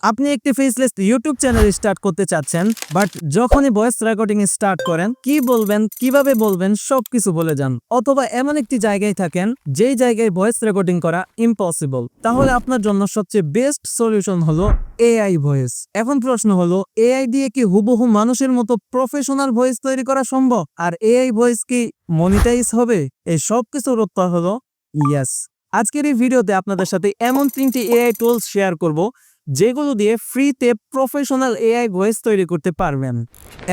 আপনি একটি faceless YouTube channel start করতে চাচ্ছেন, বাট যখনই ভয়েস রেকর্ডিং স্টার্ট করেন কি বলবেন, কিভাবে বলবেন সবকিছু বলে যান, অথবা এমন একটি জায়গায় থাকেন যেই জায়গায় ভয়েস রেকর্ডিং করা ইম্পসিবল, তাহলে আপনার জন্য সবচেয়ে বেস্ট সলিউশন হলো এআই ভয়েস। এখন প্রশ্ন হলো, এআই দিয়ে কি হুবহু মানুষের মতো প্রফেশনাল ভয়েস তৈরি করা সম্ভব? আর এআই ভয়েস কি মনিটাইজ হবে? এই সব কিছুর উত্তর হলো ইয়েস। আজকের এই ভিডিওতে আপনাদের সাথে এমন 3টি এআই টুলস শেয়ার করব যেগুলো দিয়ে ফ্রিতে প্রফেশনাল এআই ভয়েস তৈরি করতে পারবেন,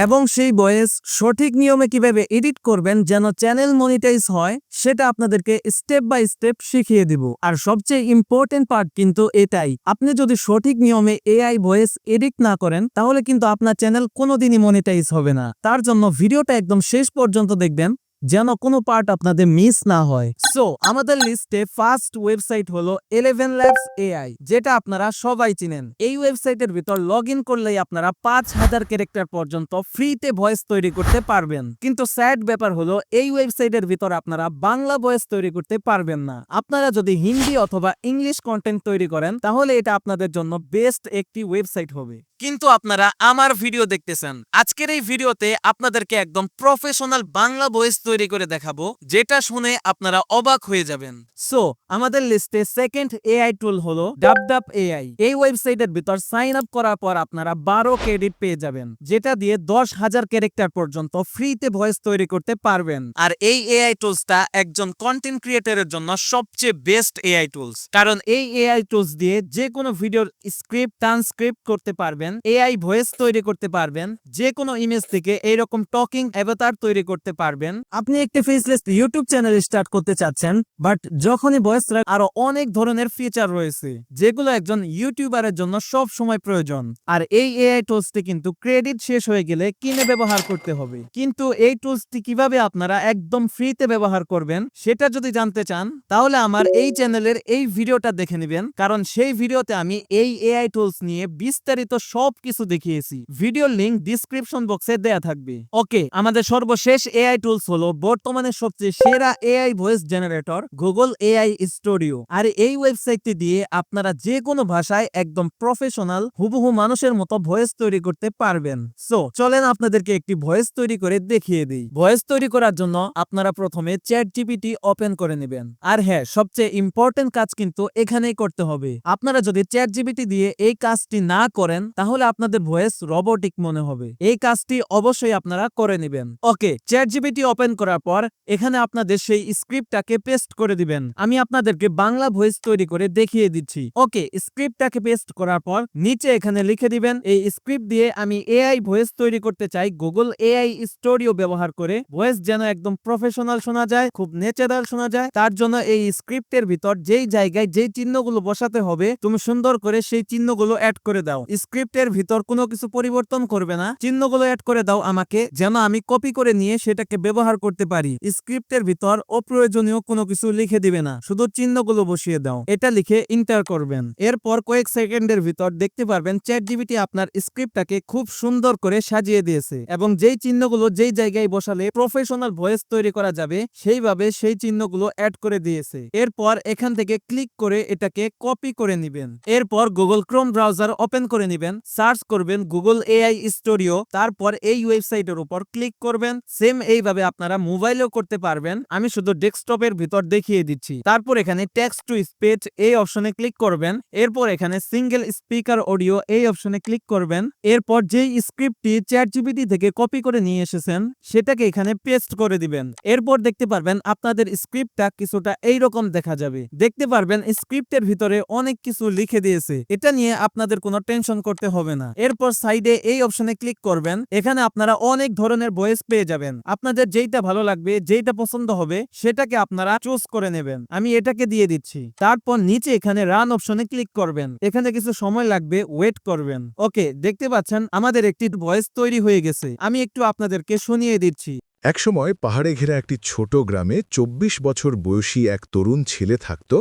এবং সেই ভয়েস সঠিক নিয়মে কিভাবে এডিট করবেন যেন চ্যানেল মনিটাইজ হয় সেটা আপনাদেরকে স্টেপ বাই স্টেপ শিখিয়ে দিব। আর সবচেয়ে ইম্পর্টেন্ট পার্ট কিন্তু এটাই, আপনি যদি সঠিক নিয়মে এআই ভয়েস এডিট না করেন তাহলে কিন্তু আপনার চ্যানেল কোনোদিনই মনিটাইজ হবে না। তার জন্য ভিডিওটা একদম শেষ পর্যন্ত দেখবেন যেন কোনো পার্ট আপনাদের মিস না হয়। সো আমাদের লিস্টে ফার্স্ট ওয়েবসাইট হলো 11 Labs AI, যেটা আপনারা সবাই চিনেন। এই ওয়েবসাইটের ভিতর লগ ইন করলেই আপনারা 5000 ক্যারেক্টার পর্যন্ত ফ্রিতে ভয়েস তৈরি করতে পারবেন। কিন্তু স্যাড ব্যাপার হলো, এই ওয়েবসাইটের ভিতর আপনারা বাংলা ভয়েস তৈরি করতে পারবেন না। আপনারা যদি হিন্দি অথবা ইংলিশ কন্টেন্ট তৈরি করেন তাহলে এটা আপনাদের জন্য বেস্ট একটি ওয়েবসাইট হবে। কিন্তু আপনারা আমার ভিডিও দেখতেছেন, আজকের এই ভিডিওতে আপনাদেরকে একদম প্রফেশনাল বাংলা ভয়েস তৈরি করে দেখাবো, যেটা শুনে আপনারা অবাক হয়ে যাবেন। সো আমাদের লিস্টে সেকেন্ড এআই টুল হলো ডাবডাব এআই। এই ওয়েবসাইটের ভিতর সাইন আপ করার পর আপনারা 12 ক্রেডিট পেয়ে যাবেন, যেটা দিয়ে 10,000 ক্যারেক্টার পর্যন্ত ফ্রিতে ভয়েস তৈরি করতে পারবেন। আর এই এআই টুলসটা একজন কন্টেন্ট ক্রিয়েটরের জন্য সবচেয়ে বেস্ট এআই টুলস, কারণ এই এআই টুলস দিয়ে যে কোনো ভিডিওর স্ক্রিপ্ট ট্রান্সক্রিপ্ট করতে পারবেন, এআই ভয়েস তৈরি করতে পারবেন, যে কোনো ইমেজ থেকে এইরকম টকিং অ্যাভাতার তৈরি করতে পারবেন। আপনি একটি ফেসলেস ইউটিউব চ্যানেল স্টার্ট করতে চাচ্ছেন, বাট যখনই ভয়েস আরো অনেক ধরনের ফিচার রয়েছে যেগুলো একজন ইউটিউবারের জন্য সব সময় প্রয়োজন। আর এই এআই টুলসটি কিন্তু ক্রেডিট শেষ হয়ে গেলে কিনে ব্যবহার করতে হবে। কিন্তু এই টুলসটি কিভাবে আপনারা একদম ফ্রিতে ব্যবহার করবেন সেটা যদি জানতে চান তাহলে আমার এই চ্যানেলের এই ভিডিওটা দেখে নেবেন, কারণ সেই ভিডিওতে আমি এই এআই টুলস নিয়ে বিস্তারিত সবকিছু দেখিয়েছি। ভিডিওর লিংক ডিসক্রিপশন বক্সে দেয়া থাকবে। ওকে, আমাদের সর্বশেষ এআই টুলস হলো বর্তমানে সবচেয়ে সেরা AI voice generator Google AI Studio. আর এই ওয়েবসাইটটি দিয়ে আপনারা যে কোনো ভাষায় একদম প্রফেশনাল হুবহু মানুষের মতো ভয়েস তৈরি করতে পারবেন। সো চলেন আপনাদেরকে একটি ভয়েস তৈরি করে দেখিয়ে দিই। ভয়েস তৈরি করার জন্য আপনারা প্রথমে চ্যাটজিপিটি ওপেন করে নেবেন। আর হ্যাঁ, সবচেয়ে ইম্পর্টেন্ট কাজ কিন্তু এখানেই করতে হবে। আপনারা যদি চ্যাটজিপিটি দিয়ে এই কাজটি না করেন তাহলে আপনাদের ভয়েস রোবটিক মনে হবে। এই কাজটি অবশ্যই আপনারা করে নেবেন। ওকে, চ্যাটজিপিটি ওপেন করার পর এখানে আপনাদের সেই স্ক্রিপ্টটাকে পেস্ট করে দিবেন। আমি আপনাদেরকে বাংলা ভয়েস তৈরি করে দেখিয়ে দিচ্ছি। ওকে, স্ক্রিপ্টটাকে পেস্ট করার পর নিচে এখানে লিখে দিবেন, এই স্ক্রিপ্ট দিয়ে আমি এআই ভয়েস তৈরি করতে চাই গুগল এআই স্টুডিও ব্যবহার করে। ভয়েস যেন একদম প্রফেশনাল শোনা যায়, খুব ন্যাচারাল শোনা যায়, তার জন্য এই স্ক্রিপ্টের ভিতর যেই জায়গায় যেই চিহ্নগুলো বসাতে হবে তুমি সুন্দর করে সেই চিহ্নগুলো অ্যাড করে দাও। স্ক্রিপ্টের ভিতর কোনো কিছু পরিবর্তন করবে না, চিহ্নগুলো অ্যাড করে দাও আমাকে, যেন আমি কপি করে নিয়ে সেটাকে ব্যবহার করতে পারি। স্ক্রিপ্টের ভিতর অপ্রয়োজনীয় কোনো কিছু লিখে দিবে না, শুধু চিহ্নগুলো বসিয়ে দাও। এটা লিখে এন্টার করবেন। এরপর কয়েক সেকেন্ডের ভিতর দেখতে পারবেন চ্যাটজিপিটি আপনার স্ক্রিপ্টটাকে খুব সুন্দর করে সাজিয়ে দিয়েছে, এবং যেই চিহ্নগুলো যেই জায়গায় বসালে প্রফেশনাল ভয়েস তৈরি করা যাবে সেইভাবে সেই চিহ্নগুলো অ্যাড করে দিয়েছে। এরপর এখান থেকে ক্লিক করে এটাকে কপি করে নেবেন। এরপর গুগল ক্রোম ব্রাউজার ওপেন করে নেবেন, সার্চ করবেন গুগল এআই স্টুডিও, তারপর এই ওয়েবসাইটের উপর ক্লিক করবেন। সেম এইভাবে আপনারা মোবাইলেও করতে পারবেন, আমি শুধু ডেস্কটপের ভিতর দেখিয়ে দিচ্ছি। তারপর এখানে টেক্সট টু স্পিচ এই অপশনে ক্লিক করবেন। এরপর এখানে সিঙ্গেল স্পিকার অডিও এই অপশনে ক্লিক করবেন। এরপর যেই স্ক্রিপ্টটি চ্যাটজিপিটি থেকে কপি করে নিয়ে এসেছেন সেটাকে এখানে পেস্ট করে দিবেন। এরপর দেখতে পারবেন আপনাদের স্ক্রিপ্টটা কিছুটা এইরকম দেখা যাবে। দেখতে পারবেন স্ক্রিপ্টের ভিতরে অনেক কিছু লিখে দিয়েছে, এটা নিয়ে আপনাদের কোনো টেনশন করতে হবে না। এরপর সাইডে এই অপশনে ক্লিক করবেন, এখানে আপনারা অনেক ধরনের ভয়েস পেয়ে যাবেন। আপনাদের যেইটা ভালো লাগবে, যেইটা পছন্দ হবে সেটাকে আপনারা চুজ করে নেবেন। আমি এটাকে দিয়ে দিচ্ছি। তারপর নিচে এখানে রান অপশনে ক্লিক করবেন, এখানে কিছু সময় লাগবে, ওয়েট করবেন। ওকে, দেখতে পাচ্ছেন আমাদের একটি ভয়েস তৈরি হয়ে গেছে। আমি একটু আপনাদেরকে শুনিয়ে দিচ্ছি। একসময় পাহাড়ে ঘেরা একটি ছোট গ্রামে 24 বছর বয়সী এক তরুণ ছেলে থাকত।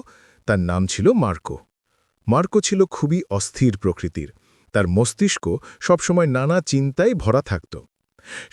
তার নাম ছিল মার্কো। মার্কো ছিল খুবই অস্থির প্রকৃতির। তার মস্তিষ্ক সবসময় নানা চিন্তায় ভরা থাকত।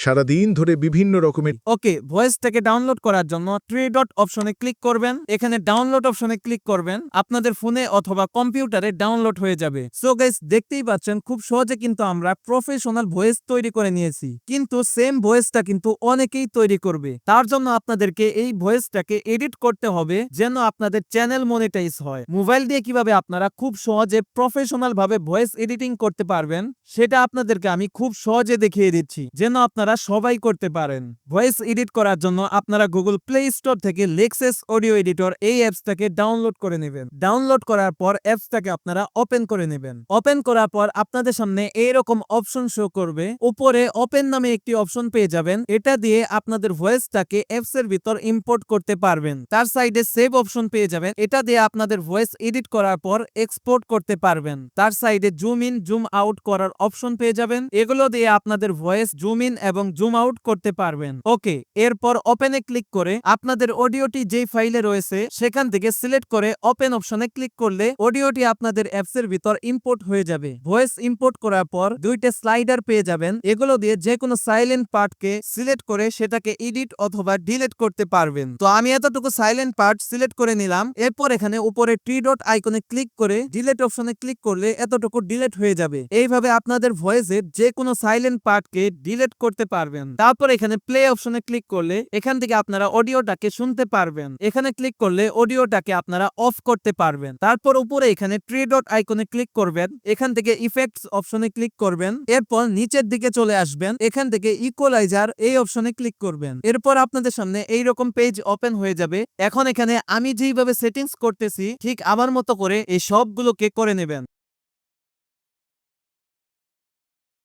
সারাদিন ধরে বিভিন্ন রকমের ওকে, ভয়েসটাকে ডাউনলোড করার জন্য থ্রি ডট অপশনে ক্লিক করবেন, এখানে ডাউনলোড অপশনে ক্লিক করবেন, আপনাদের ফোনে অথবা কম্পিউটারে ডাউনলোড হয়ে যাবে। সো গাইস, দেখতেই পাচ্ছেন খুব সহজে কিন্তু আমরা প্রফেশনাল ভয়েস তৈরি করে নিয়েছি, কিন্তু সেম ভয়েসটা কিন্তু অনেকেই তৈরি করবে। তার জন্য আপনাদেরকে এই ভয়েসটাকে এডিট করতে হবে যেন আপনাদের চ্যানেল মনিটাইজ হয়। মোবাইল দিয়ে কিভাবে আপনারা খুব সহজে প্রফেশনাল ভাবে ভয়েস এডিটিং করতে পারবেন সেটা আপনাদেরকে আমি খুব সহজে দেখিয়ে দিচ্ছি, যেন আপনারা সবাই করতে পারেন। ভয়েস এডিট করার জন্য আপনারা গুগল প্লে স্টোর থেকে লেক্সাস অডিও এডিটর এই অ্যাপসটাকে ডাউনলোড করে নেবেন। ডাউনলোড করার পর অ্যাপসটাকে আপনারা ওপেন করে নেবেন। ওপেন করার পর আপনাদের সামনে এইরকম অপশন শো করবে। উপরে ওপেন নামে একটি অপশন পেয়ে যাবেন, এটা দিয়ে আপনাদের ভয়েসটাকে অ্যাপস এর ভিতর ইম্পোর্ট করতে পারবেন। তার সাইডে সেভ অপশন পেয়ে যাবেন, এটা দিয়ে আপনাদের ভয়েস এডিট করার পর এক্সপোর্ট করতে পারবেন। তার সাইডে জুম ইন জুম আউট করার অপশন পেয়ে যাবেন, এগুলো দিয়ে আপনাদের ভয়েস জুম ইন এবং জুম আউট করতে পারবেন। ওকে, এরপর ওপেনে ক্লিক করে আপনাদের অডিওটি যেই ফাইলে রয়েছে সেখান থেকে সিলেক্ট করে ওপেন অপশনে ক্লিক করলে অডিওটি আপনাদের অ্যাপস এর ভিতর ইম্পোর্ট হয়ে যাবে। ভয়েস ইম্পোর্ট করার পর দুইটা স্লাইডার পেয়ে যাবেন, এগুলো দিয়ে যে কোনো সাইলেন্ট পার্টকে সিলেক্ট করে সেটাকে এডিট অথবা ডিলিট করতে পারবেন। তো আমি এতটুকু সাইলেন্ট পার্ট সিলেক্ট করে নিলাম। এরপর এখানে উপরে থ্রি ডট আইকনে ক্লিক করে ডিলিট অপশনে ক্লিক করলে এতটুকু ডিলিট হয়ে যাবে। এইভাবে আপনাদের ভয়েসের যে কোনো সাইলেন্ট পার্টকে ডিলিট করতে পারবেন। তারপর এখানে প্লে অপশনে ক্লিক করলে এখান থেকে আপনারা অডিওটাকে শুনতে পারবেন। এখানে ক্লিক করলে অডিওটাকে আপনারা অফ করতে পারবেন। তারপর উপরে এখানে থ্রি ডট আইকনে ক্লিক করবেন, এখান থেকে ইফেক্টস অপশনে ক্লিক করবেন, এরপর নিচের দিকে চলে আসবেন, এখান থেকে ইকুয়ালাইজার এই অপশনে ক্লিক করবেন। এরপর আপনাদের সামনে এইরকম পেজ ওপেন হয়ে যাবে। এখন এখানে আমি যেইভাবে সেটিংস করতেছি ঠিক আমার মতো করে এই সবগুলোকে করে নেবেন।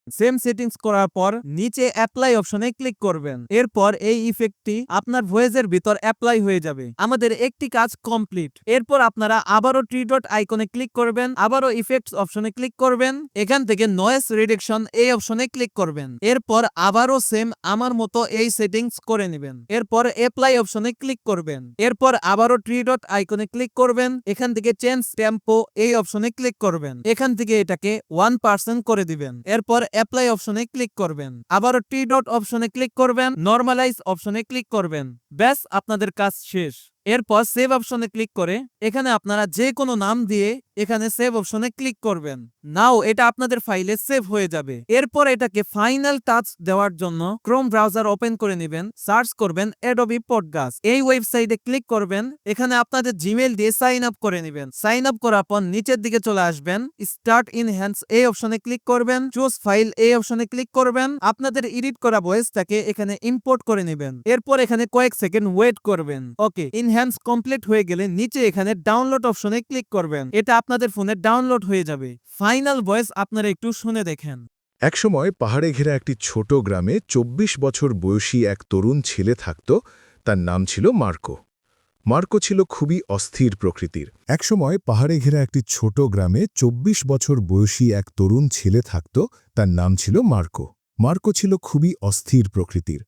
সেম সেটিংস করার পর নিচে অ্যাপ্লাই অপশনে ক্লিক করবেন। এরপর এই ইফেক্টটি আপনার ভয়েসের ভিতর অ্যাপ্লাই হয়ে যাবে। আমাদের একটি কাজ কমপ্লিট। এরপর আপনারা আবারও থ্রি ডট আইকনে ক্লিক করবেন, আবারও ইফেক্টস অপশনে ক্লিক করবেন, এখান থেকে নয়েজ রিডাকশন এই অপশনে ক্লিক করবেন। এরপর আবারও সেম আমার মতো এই সেটিংস করে নেবেন। এরপর অ্যাপ্লাই অপশনে ক্লিক করবেন। এরপর আবারও থ্রি ডট আইকনে ক্লিক করবেন, এখান থেকে চেঞ্জ টেম্পো এই অপশনে ক্লিক করবেন, এখান থেকে এটাকে 1% করে দিবেন। এরপর অ্যাপ্লাই অপশনে ক্লিক করবেন, আবারও থ্রি ডট অপশনে ক্লিক করবেন, নরমালাইজ অপশনে ক্লিক করবেন। ব্যাস, আপনাদের কাজ শেষ। এরপর সেভ অপশনে ক্লিক করে এখানে আপনারা যে কোনো নাম দিয়ে এখানে সেভ অপশনে ক্লিক করবেন। নাও এটা আপনাদের ফাইলে সেভ হয়ে যাবে। এরপর এটাকে ফাইনাল টাচ দেওয়ার জন্য ক্রোম ব্রাউজার ওপেন করে নেবেন, সার্চ করবেন অ্যাডোবি পডকাস্ট। এই ওয়েবসাইটে ক্লিক করবেন, এখানে আপনাদের জিমেইল দিয়ে সাইন আপ করে নেবেন। সাইন আপ করার পর নিচের দিকে চলে আসবেন, স্টার্ট ইনহ্যান্স এই অপশনে ক্লিক করবেন, চুজ ফাইল এই অপশনে ক্লিক করবেন, আপনাদের এডিট করা ভয়েসটাকে এখানে ইম্পোর্ট করে নেবেন। এরপর এখানে কয়েক সেকেন্ড ওয়েট করবেন। ওকে, ইনহ্যান্স কমপ্লিট হয়ে গেলে নিচে এখানে ডাউনলোড অপশনে ক্লিক করবেন, এটা আপনাদের ফোনে ডাউনলোড হয়ে যাবে। ফাইনাল ভয়েস আপনারা একটু শুনে দেখেন। একসময় পাহাড়ে ঘেরা একটি ছোট গ্রামে ২৪ বছর বয়সী এক তরুণ ছেলে থাকত। তার নাম ছিল মার্কো। মার্কো ছিল খুবই অস্থির প্রকৃতির। একসময় পাহাড়ে ঘেরা একটি ছোট গ্রামে ২৪ বছর বয়সী এক তরুণ ছেলে থাকত। তার নাম ছিল মার্কো। মার্কো ছিল খুবই অস্থির প্রকৃতির।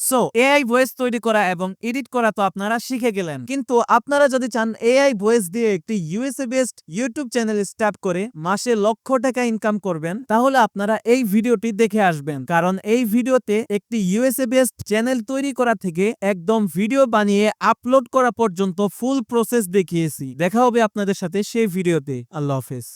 সো এআই ভয়েস তৈরি করা এবং এডিট করা তো আপনারা শিখে গেলেন, কিন্তু আপনারা যদি চান এআই ভয়েস দিয়ে একটি USA based YouTube channel start করে মাসে লক্ষ টাকা ইনকাম করবেন, তাহলে আপনারা এই ভিডিওটি দেখে আসবেন, কারণ এই ভিডিওতে একটি ইউএসএ বেসড চ্যানেল তৈরি করা থেকে একদম ভিডিও বানিয়ে আপলোড করা পর্যন্ত ফুল প্রসেস দেখিয়েছি। দেখা হবে আপনাদের সাথে সেই ভিডিওতে। আল্লাহ হাফেজ।